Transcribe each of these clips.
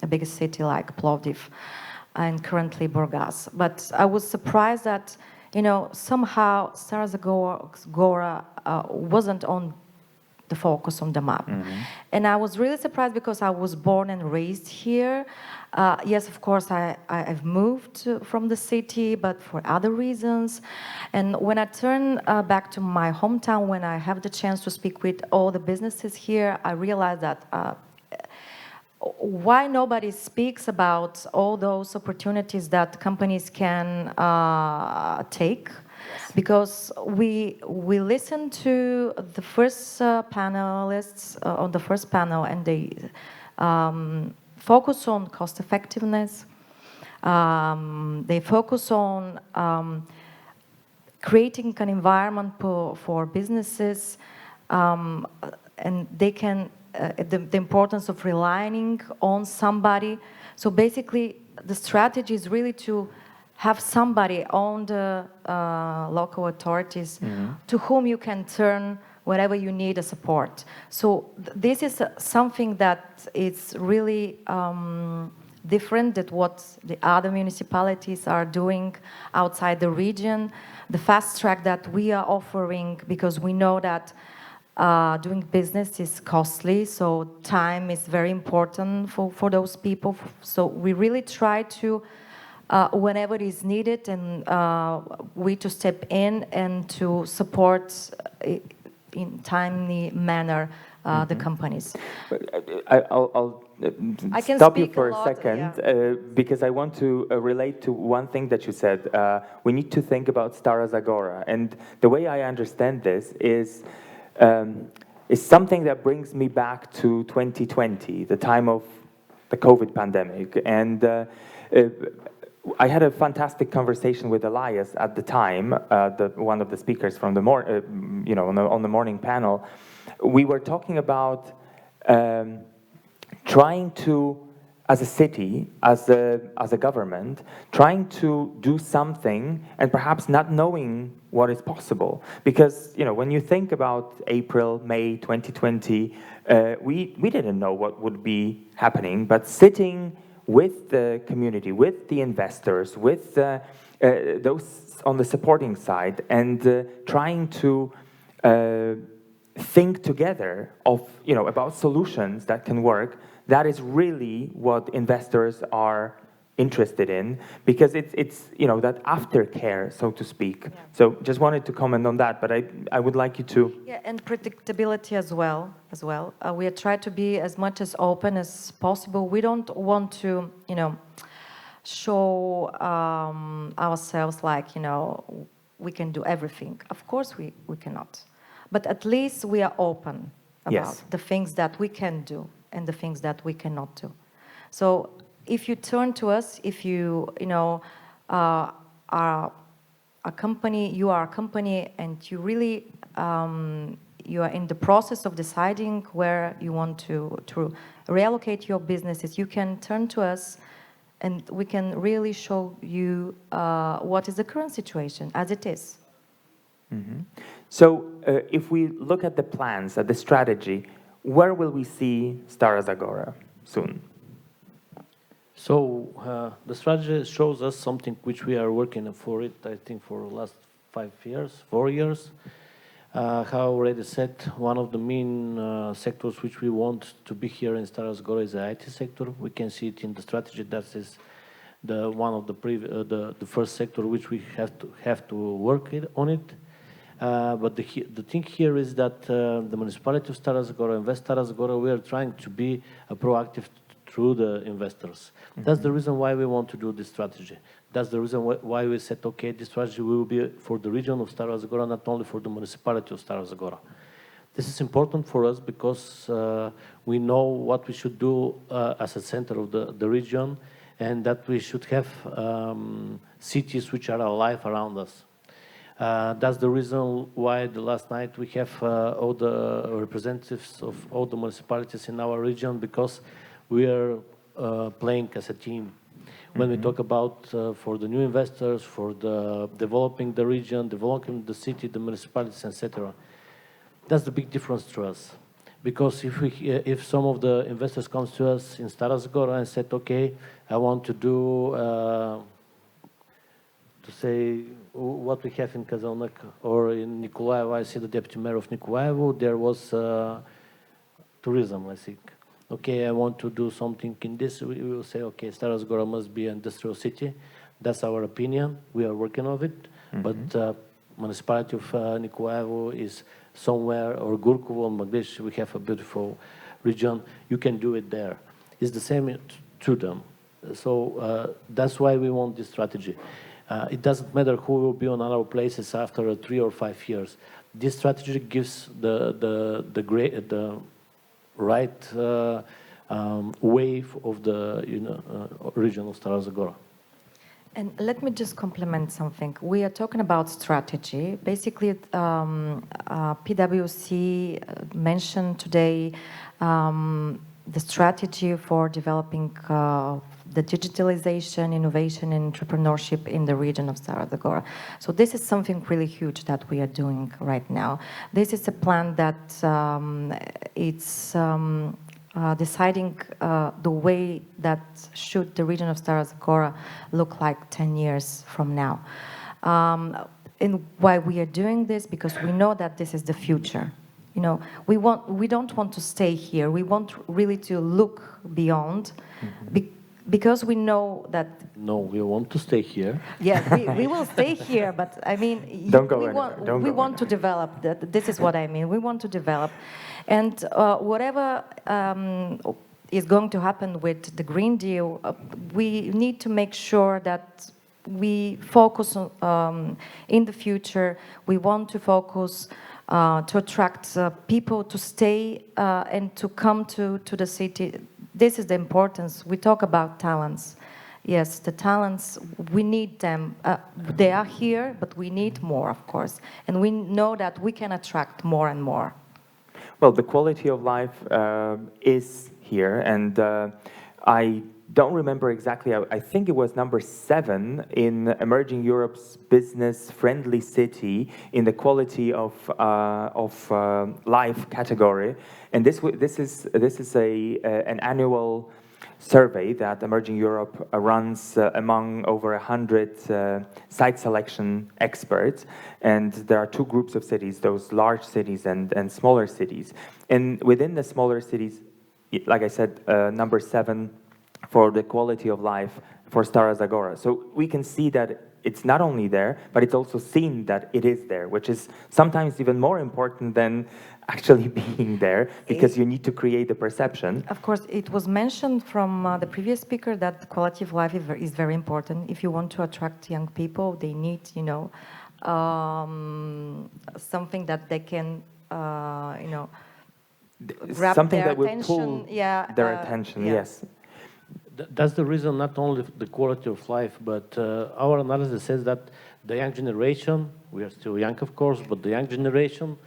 a big city like Plovdiv and currently Burgas. But I was surprised that, somehow Stara Zagora wasn't on the focus on the map. And I was really surprised because I was born and raised here. Yes, of course, I've moved from the city, but for other reasons. And when I turn back to my hometown, when I have the chance to speak with all the businesses here, I realized that why nobody speaks about all those opportunities that companies can take. Because we listened to the first panelists on the first panel, and they focus on cost effectiveness. They focus on creating an environment for businesses, and they can the importance of relying on somebody. So basically, the strategy is really to have somebody on the local authorities to whom you can turn whenever you need a support. So this is something that is really different than what the other municipalities are doing outside the region. The fast track that we are offering, because we know that doing business is costly, so time is very important for those people. So we really try to whenever it is needed, and we to step in and to support in timely manner the companies. I'll I can stop you speak for a a lot, second yeah. because I want to relate to one thing that you said. We need to think about Stara Zagora, and the way I understand this is something that brings me back to 2020, the time of the COVID pandemic, and I had a fantastic conversation with Elias at the time, one of the speakers from the on the morning panel. We were talking about trying to, as a city, as a government, trying to do something and perhaps not knowing what is possible. Because when you think about April, May 2020, we didn't know what would be happening, but sitting with the community, with the investors, with those on the supporting side, and trying to think together of about solutions that can work. That is really what investors are interested in, because it's that aftercare, so to speak. Yeah. So just wanted to comment on that, but I would like you to. Yeah, and predictability as well. We try to be as much as open as possible. We don't want to, show ourselves like, we can do everything. Of course we cannot. But at least we are open about Yes. the things that we can do and the things that we cannot do. So if you turn to us, if you, are a company, and you really you are in the process of deciding where you want to reallocate your businesses, you can turn to us, and we can really show you what is the current situation as it is. Mm-hmm. So if we look at the plans, at the strategy, where will we see Stara Zagora soon? So the strategy shows us something which we are working for it, I think, for the last 4 years. How I already said, one of the main sectors which we want to be here in Stara Zagora is the IT sector. We can see it in the strategy. That is one of the first sector which we have to work on it. But the thing here is that the municipality of Stara Zagora, Invest Stara Zagora, we are trying to be proactive through the investors. Mm-hmm. That's the reason why we want to do this strategy. That's the reason why we said, okay, this strategy will be for the region of Stara Zagora, not only for the municipality of Stara Zagora. This is important for us because we know what we should do as a center of the region, and that we should have cities which are alive around us. That's the reason why the last night we have all the representatives of all the municipalities in our region, because we are playing as a team. When we talk about for the new investors, for the developing the region, developing the city, the municipalities, etc. That's the big difference to us. Because if some of the investors comes to us in Stara Zagora and said, okay, I want to do, to say what we have in Kazanlak or in Nikolaevo, I see the deputy mayor of Nikolaevo, there was tourism, I think. Okay, I want to do something in this, we will say, okay, Stara Zagora must be an industrial city. That's our opinion, we are working on it, but municipality of Nikolaevo is somewhere, or Gurkovo or Magdish, we have a beautiful region, you can do it there. It's the same to them. So that's why we want this strategy. It doesn't matter who will be on other places after 3 or 5 years. This strategy gives the right wave of the region of Stara Zagora. And let me just complement something. We are talking about strategy. Basically, PwC mentioned today the strategy for developing the digitalization, innovation, and entrepreneurship in the region of Stara Zagora. So this is something really huge that we are doing right now. This is a plan that it's deciding the way that should the region of Stara Zagora look like 10 years from now. And why we are doing this? Because we know that this is the future. You know, we don't want to stay here. We want really to look beyond, because we know that. No, we want to stay here. Yeah, we will stay here, but I mean, Don't go we anywhere. want, Don't we go want to develop. This is what I mean. We want to develop, and whatever is going to happen with the Green Deal, we need to make sure that we focus on, in the future. We want to focus to attract people to stay and to come to the city. This is the importance. We talk about talents. Yes, the talents, we need them. They are here, but we need more, of course. And we know that we can attract more and more. Well, the quality of life is here, and I don't remember exactly. I think it was number 7 in Emerging Europe's business-friendly city in the quality of life category. And this is an annual survey that Emerging Europe runs among over 100 site selection experts. And there are 2 groups of cities: those large cities and smaller cities. And within the smaller cities, like I said, number 7 for the quality of life for Stara Zagora. So we can see that it's not only there, but it's also seen that it is there, which is sometimes even more important than actually being there, because you need to create the perception. Of course, it was mentioned from the previous speaker that the quality of life is very important. If you want to attract young people, they need, you know, something that they can, you know, grab something their that will attention. pull Yeah, their attention. yeah. Yes. That's the reason, not only the quality of life, but our analysis says that the young generation, we are still young, of course, but the young generation,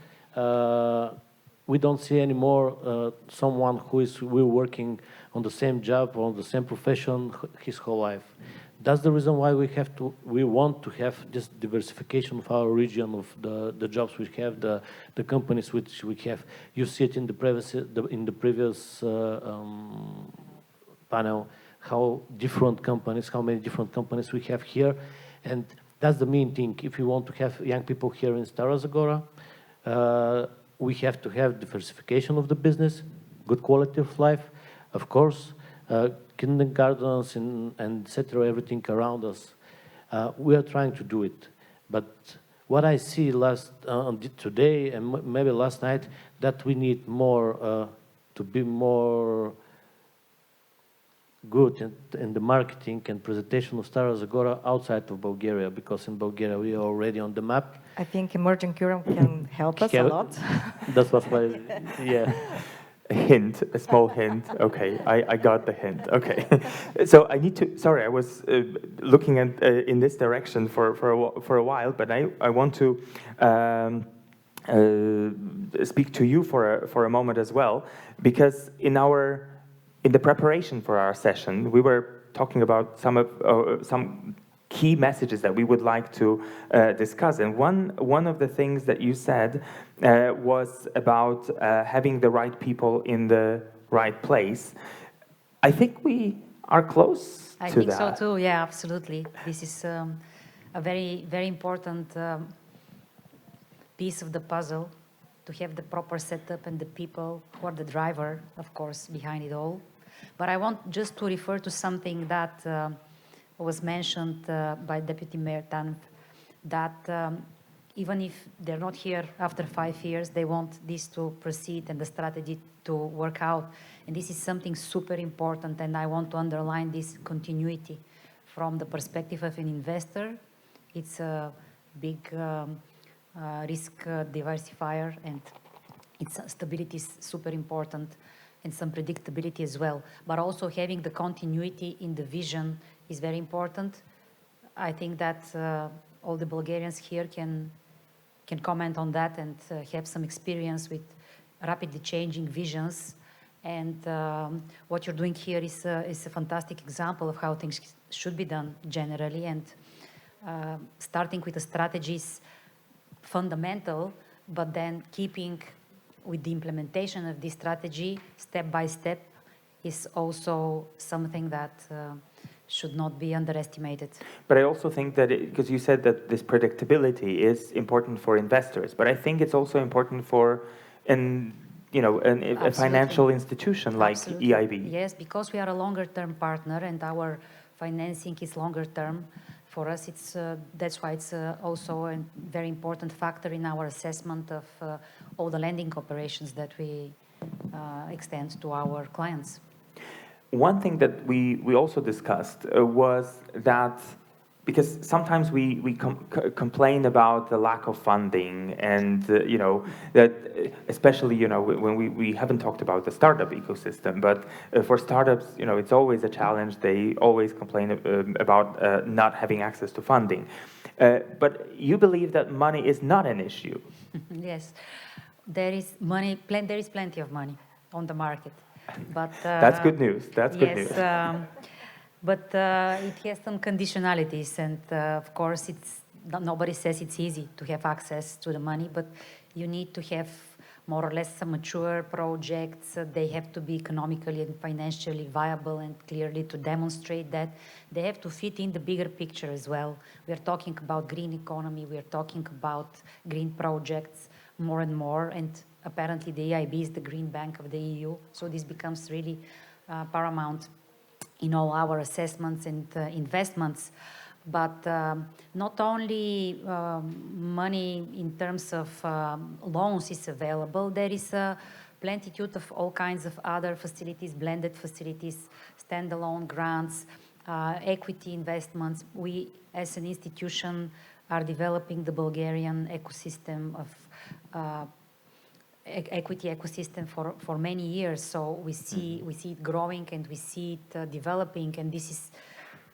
we don't see anymore someone who is working on the same job or on the same profession his whole life. That's the reason why we want to have this diversification of our region, of the jobs we have, the companies which we have. You see it in the previous panel, how many different companies we have here. And that's the main thing. If you want to have young people here in Stara Zagora, we have to have diversification of the business, good quality of life, of course, kindergartens and etc., everything around us. We are trying to do it. But what I see today and maybe last night, that we need more to be more good in the marketing and presentation of Stara Zagora outside of Bulgaria, because in Bulgaria we are already on the map. I think Emerging Europe can help us a lot. That's what yeah. A small hint. Okay, I got the hint. Okay, so I need to. Sorry, I was looking at in this direction for a while, but I want to speak to you for a moment as well, because in the preparation for our session, we were talking about some key messages that we would like to discuss. And one of the things that you said was about having the right people in the right place. I think we are close I to think that. so too. Yeah, absolutely. This is a very, very important piece of the puzzle, to have the proper setup and the people who are the driver, of course, behind it all. But I want just to refer to something that was mentioned by Deputy Mayor Tanv, that even if they're not here after 5 years, they want this to proceed and the strategy to work out. And this is something super important, and I want to underline this continuity. From the perspective of an investor, it's a big risk diversifier, and its stability is super important, and some predictability as well. But also having the continuity in the vision is very important. I think that all the Bulgarians here can comment on that and have some experience with rapidly changing visions. And what you're doing here is a fantastic example of how things should be done generally. And starting with the strategies, fundamental, but then keeping with the implementation of this strategy step by step is also something that should not be underestimated. But I also think that, because you said that this predictability is important for investors, but I think it's also important for a financial institution like Absolutely. EIB. Yes, because we are a longer-term partner and our financing is longer-term. For us, that's why it's also a very important factor in our assessment of all the lending operations that we extend to our clients. One thing that we also discussed was that, because sometimes we complain about the lack of funding, and that especially when we haven't talked about the startup ecosystem, but for startups, it's always a challenge. They always complain about not having access to funding. But you believe that money is not an issue. Yes, there is money. There is plenty of money on the market, but that's good news. That's good news. But it has some conditionalities, and of course, nobody says it's easy to have access to the money, but you need to have more or less some mature projects. They have to be economically and financially viable, and clearly to demonstrate that. They have to fit in the bigger picture as well. We are talking about green economy, we are talking about green projects more and more, and apparently the EIB is the green bank of the EU, so this becomes really paramount in all our assessments and investments. But not only money in terms of loans is available, there is a plenitude of all kinds of other facilities, blended facilities, standalone grants, equity investments. We, as an institution, are developing the Bulgarian ecosystem of equity ecosystem for many years, so we see it growing and we see it developing, and this is,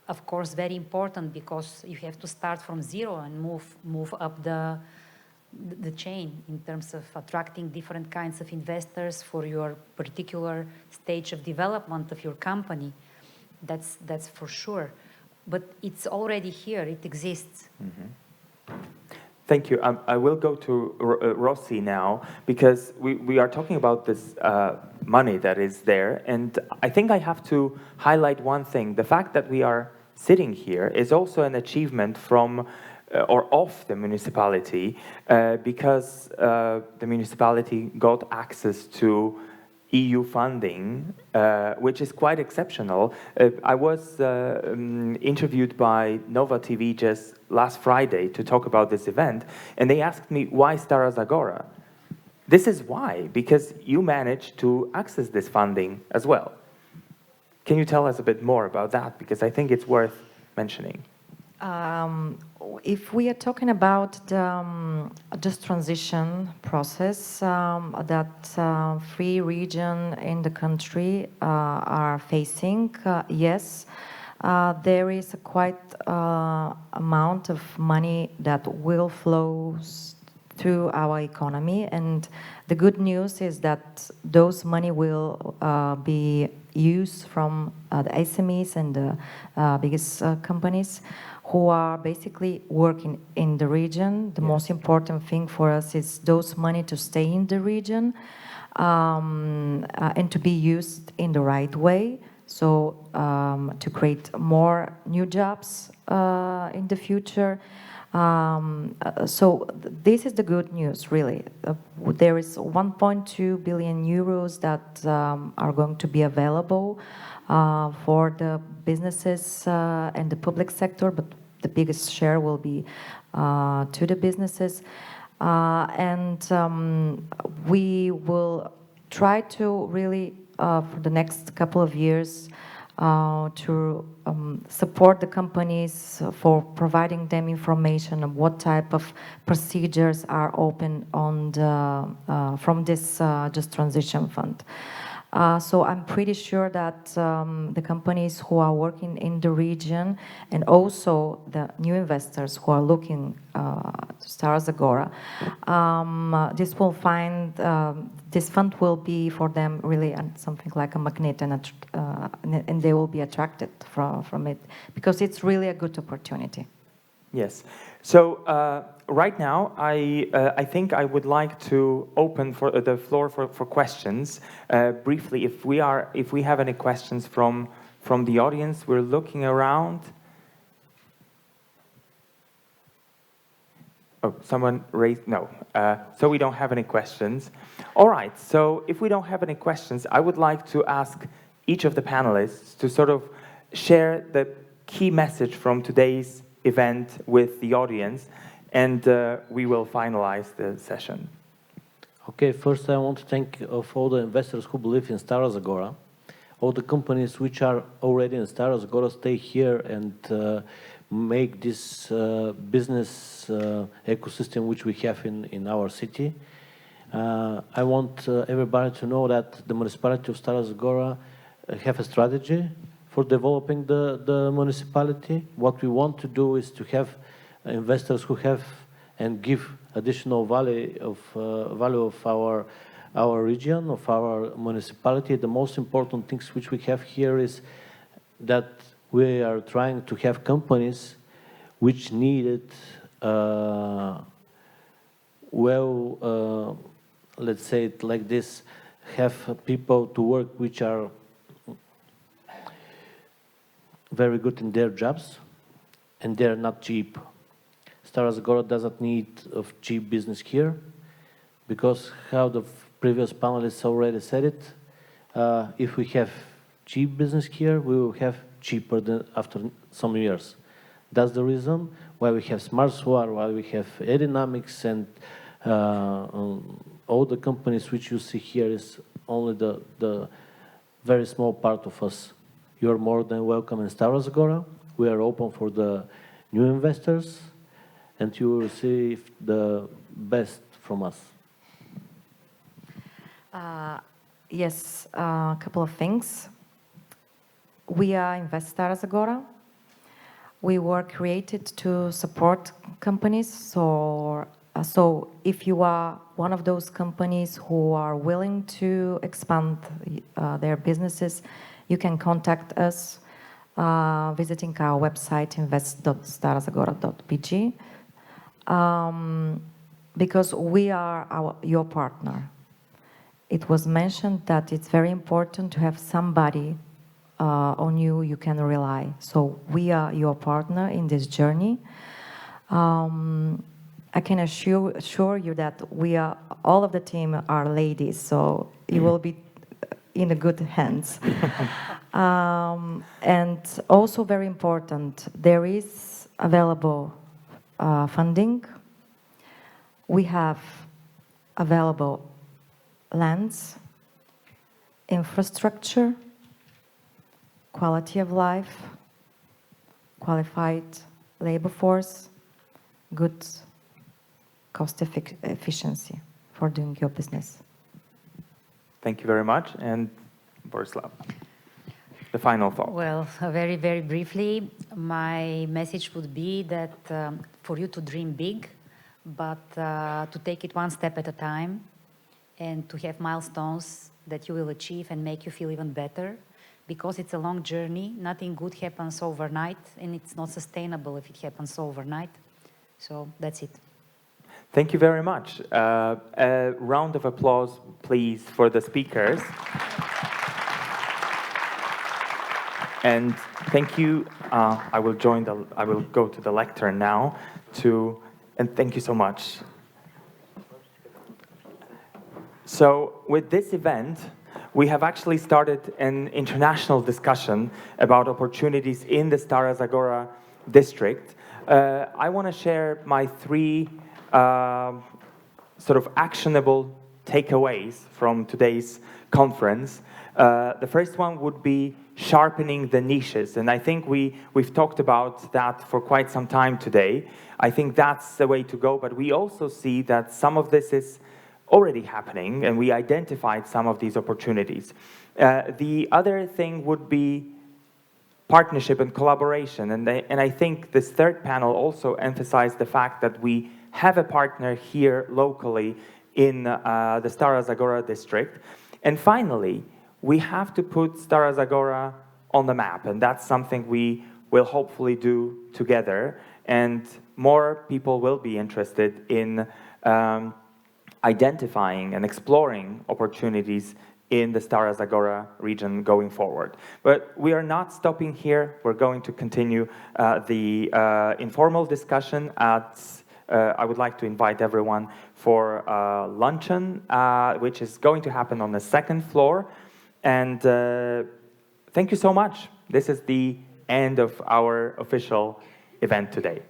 of course, very important because you have to start from zero and move up the chain in terms of attracting different kinds of investors for your particular stage of development of your company. That's for sure, but it's already here. It exists. Mm-hmm. Thank you. I will go to Rossi now, because we are talking about this money that is there. And I think I have to highlight one thing. The fact that we are sitting here is also an achievement from or of the municipality, because the municipality got access to EU funding, which is quite exceptional. I was interviewed by Nova TV just last Friday to talk about this event, and they asked me, why Stara Zagora? This is why, because you managed to access this funding as well. Can you tell us a bit more about that? Because I think it's worth mentioning. If we are talking about this transition process that three regions in the country are facing, yes, there is a quite amount of money that will flow through our economy. And the good news is that those money will be used from the SMEs and the biggest companies who are basically working in the region. The most important thing for us is those money to stay in the region and to be used in the right way. So to create more new jobs in the future. So this is the good news, really. There is 1.2 billion euros that are going to be available for the businesses and the public sector, but the biggest share will be to the businesses. And we will try to really, for the next couple of years, to support the companies for providing them information of what type of procedures are open on the, from this Just Transition Fund. So I'm pretty sure that the companies who are working in the region and also the new investors who are looking to Stara Zagora, this will find, this fund will be for them really something like a magnet, and they will be attracted from it because it's really a good opportunity. Yes. So right now, I think I would like to open for the floor for questions. Briefly, if we have any questions from the audience, we're looking around. Oh, someone raised, no. So we don't have any questions. All right, so if we don't have any questions, I would like to ask each of the panelists to sort of share the key message from today's event with the audience, and we will finalize the session. Okay, first I want to thank of all the investors who believe in Stara Zagora. All the companies which are already in Stara Zagora stay here and make this business ecosystem which we have in our city. I want everybody to know that the municipality of Stara Zagora have a strategy for developing the municipality. What we want to do is to have investors who have and give additional value of our region, of our municipality. The most important things which we have here is that we are trying to have companies which needed let's say it like this, have people to work which are very good in their jobs, and they're not cheap. Stara Zagora doesn't need of cheap business here, because how the previous panelists already said it, if we have cheap business here, we will have cheaper than after some years. That's the reason why we have SmartSwar, why we have Aerodynamics, and all the companies which you see here is only the very small part of us. You're more than welcome in Stara Zagora. We are open for the new investors, and you will receive the best from us. Yes, a couple of things. We are Invest Stara Zagora. We were created to support companies. So if you are one of those companies who are willing to expand their businesses, you can contact us visiting our website, invest.starazagora.pg, because we are your partner. It was mentioned that it's very important to have somebody on you can rely. So we are your partner in this journey. I can assure you that all of the team are ladies, so you will be in the good hands. And also very important, there is available funding. We have available lands, infrastructure, quality of life, qualified labor force, good cost efficiency for doing your business. Thank you very much. And Borislav, the final thought. Well, very, very briefly, my message would be that for you to dream big, but to take it one step at a time and to have milestones that you will achieve and make you feel even better, because it's a long journey. Nothing good happens overnight, and it's not sustainable if it happens overnight. So that's it. Thank you very much. A round of applause, please, for the speakers. And thank you. I will go to the lectern now. And thank you so much. So with this event, we have actually started an international discussion about opportunities in the Stara Zagora district. I want to share my three sort of actionable takeaways from today's conference. The first one would be sharpening the niches, and I think we've talked about that for quite some time today. I think that's the way to go, but we also see that some of this is already happening, and we identified some of these opportunities. The other thing would be partnership and collaboration, and I think this third panel also emphasized the fact that we have a partner here locally in the Stara Zagora district. And finally, we have to put Stara Zagora on the map, and that's something we will hopefully do together, and more people will be interested in identifying and exploring opportunities in the Stara Zagora region going forward. But we are not stopping here. We're going to continue the informal discussion at I would like to invite everyone for luncheon, which is going to happen on the second floor. And thank you so much. This is the end of our official event today.